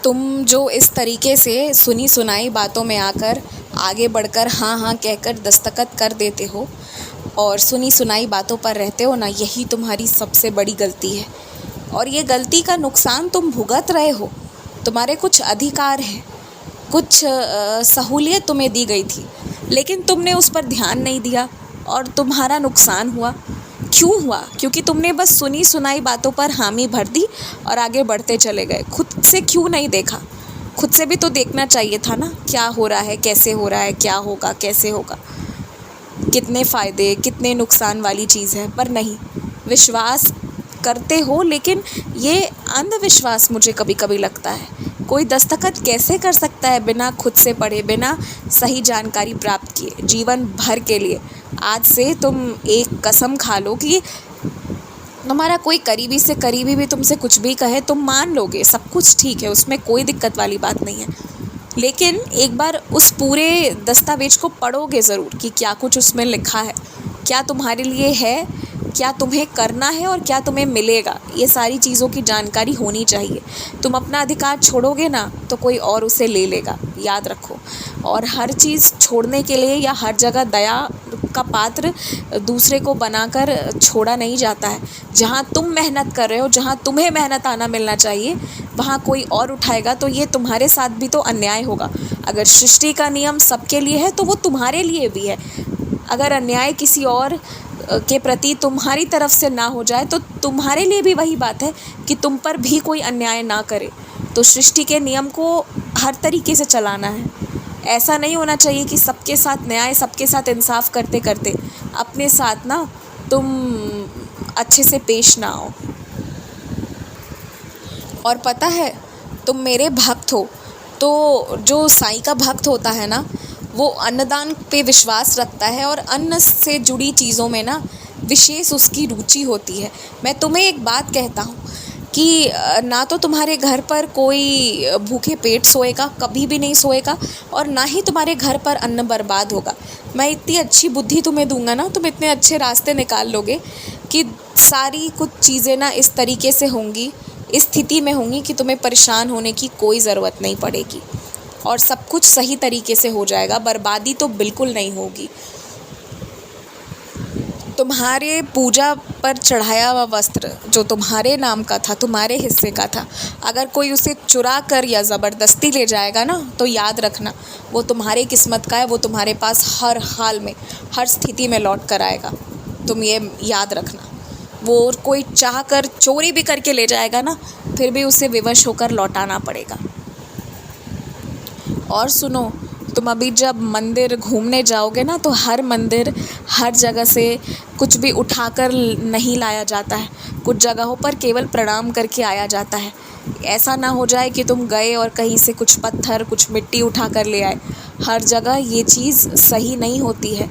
तुम जो इस तरीके से सुनी सुनाई बातों में आकर आगे बढ़कर हाँ हाँ कहकर दस्तखत कर देते हो और सुनी सुनाई बातों पर रहते हो ना, यही तुम्हारी सबसे बड़ी गलती है। और ये गलती का नुकसान तुम भुगत रहे हो। तुम्हारे कुछ अधिकार हैं, कुछ सहूलियत तुम्हें दी गई थी, लेकिन तुमने उस पर ध्यान नहीं दिया और तुम्हारा नुकसान हुआ। क्यों हुआ? क्योंकि तुमने बस सुनी सुनाई बातों पर हामी भर दी और आगे बढ़ते चले गए। खुद से क्यों नहीं देखा? खुद से भी तो देखना चाहिए था ना, क्या हो रहा है, कैसे हो रहा है, क्या होगा, कैसे होगा, कितने फ़ायदे कितने नुकसान वाली चीज़ है। पर नहीं, विश्वास करते हो, लेकिन ये अंधविश्वास मुझे कभी कभी लगता है। कोई दस्तखत कैसे कर सकता है बिना खुद से पढ़े, बिना सही जानकारी प्राप्त किए? जीवन भर के लिए आज से तुम एक कसम खा लो कि तुम्हारा कोई करीबी से करीबी भी तुमसे कुछ भी कहे, तुम मान लोगे, सब कुछ ठीक है, उसमें कोई दिक्कत वाली बात नहीं है। लेकिन एक बार उस पूरे दस्तावेज को पढ़ोगे ज़रूर कि क्या कुछ उसमें लिखा है, क्या तुम्हारे लिए है, क्या तुम्हें करना है और क्या तुम्हें मिलेगा। ये सारी चीज़ों की जानकारी होनी चाहिए। तुम अपना अधिकार छोड़ोगे ना तो कोई और उसे ले लेगा, याद रखो। और हर चीज़ छोड़ने के लिए या हर जगह दया का पात्र दूसरे को बनाकर छोड़ा नहीं जाता है। जहाँ तुम मेहनत कर रहे हो, जहाँ तुम्हें मेहनत आना मिलना चाहिए, वहाँ कोई और उठाएगा तो ये तुम्हारे साथ भी तो अन्याय होगा। अगर सृष्टि का नियम सबके लिए है तो वो तुम्हारे लिए भी है। अगर अन्याय किसी और के प्रति तुम्हारी तरफ से ना हो जाए तो तुम्हारे लिए भी वही बात है कि तुम पर भी कोई अन्याय ना करे। तो सृष्टि के नियम को हर तरीके से चलाना है। ऐसा नहीं होना चाहिए कि सबके साथ न्याय, सबके साथ इंसाफ करते करते अपने साथ ना तुम अच्छे से पेश ना आओ। और पता है, तुम मेरे भक्त हो, तो जो साईं का भक्त होता है ना, वो अन्नदान पे विश्वास रखता है और अन्न से जुड़ी चीज़ों में ना विशेष उसकी रुचि होती है। मैं तुम्हें एक बात कहता हूँ कि ना तो तुम्हारे घर पर कोई भूखे पेट सोएगा, कभी भी नहीं सोएगा, और ना ही तुम्हारे घर पर अन्न बर्बाद होगा। मैं इतनी अच्छी बुद्धि तुम्हें दूंगा ना, तुम इतने अच्छे रास्ते निकाल लोगे कि सारी कुछ चीज़ें ना इस तरीके से होंगी, इस स्थिति में होंगी कि तुम्हें परेशान होने की कोई ज़रूरत नहीं पड़ेगी और सब कुछ सही तरीके से हो जाएगा। बर्बादी तो बिल्कुल नहीं होगी। तुम्हारे पूजा पर चढ़ाया हुआ वस्त्र जो तुम्हारे नाम का था, तुम्हारे हिस्से का था, अगर कोई उसे चुरा कर या ज़बरदस्ती ले जाएगा ना, तो याद रखना वो तुम्हारी किस्मत का है। वो तुम्हारे पास हर हाल में, हर स्थिति में लौट कर आएगा। तुम ये याद रखना। वो कोई चाह कर चोरी भी करके ले जाएगा ना, फिर भी उसे विवश होकर लौटाना पड़ेगा। और सुनो, तुम अभी जब मंदिर घूमने जाओगे ना, तो हर मंदिर, हर जगह से कुछ भी उठाकर नहीं लाया जाता है। कुछ जगहों पर केवल प्रणाम करके आया जाता है। ऐसा ना हो जाए कि तुम गए और कहीं से कुछ पत्थर, कुछ मिट्टी उठा कर ले आए। हर जगह ये चीज़ सही नहीं होती है।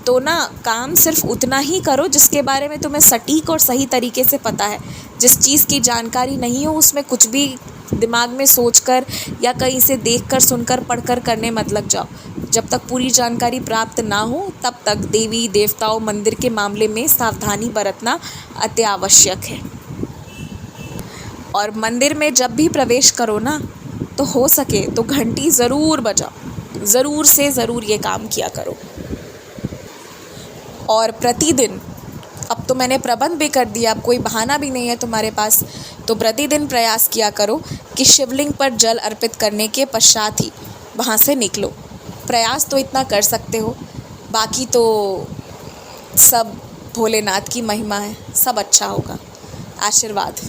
तो ना काम सिर्फ उतना ही करो जिसके बारे में तुम्हें सटीक और सही तरीके से पता है। जिस चीज़ की जानकारी नहीं हो उसमें कुछ भी दिमाग में सोचकर या कहीं से देखकर, सुनकर, पढ़कर करने मत लग जाओ। जब तक पूरी जानकारी प्राप्त ना हो तब तक देवी देवताओं, मंदिर के मामले में सावधानी बरतना अति आवश्यक है। और मंदिर में जब भी प्रवेश करो ना, तो हो सके तो घंटी ज़रूर बजाओ। ज़रूर से ज़रूर ये काम किया करो। और प्रतिदिन, अब तो मैंने प्रबंध भी कर दिया, अब कोई बहाना भी नहीं है तुम्हारे पास, तो प्रतिदिन प्रयास किया करो कि शिवलिंग पर जल अर्पित करने के पश्चात ही वहाँ से निकलो। प्रयास तो इतना कर सकते हो, बाकी तो सब भोलेनाथ की महिमा है, सब अच्छा होगा। आशीर्वाद।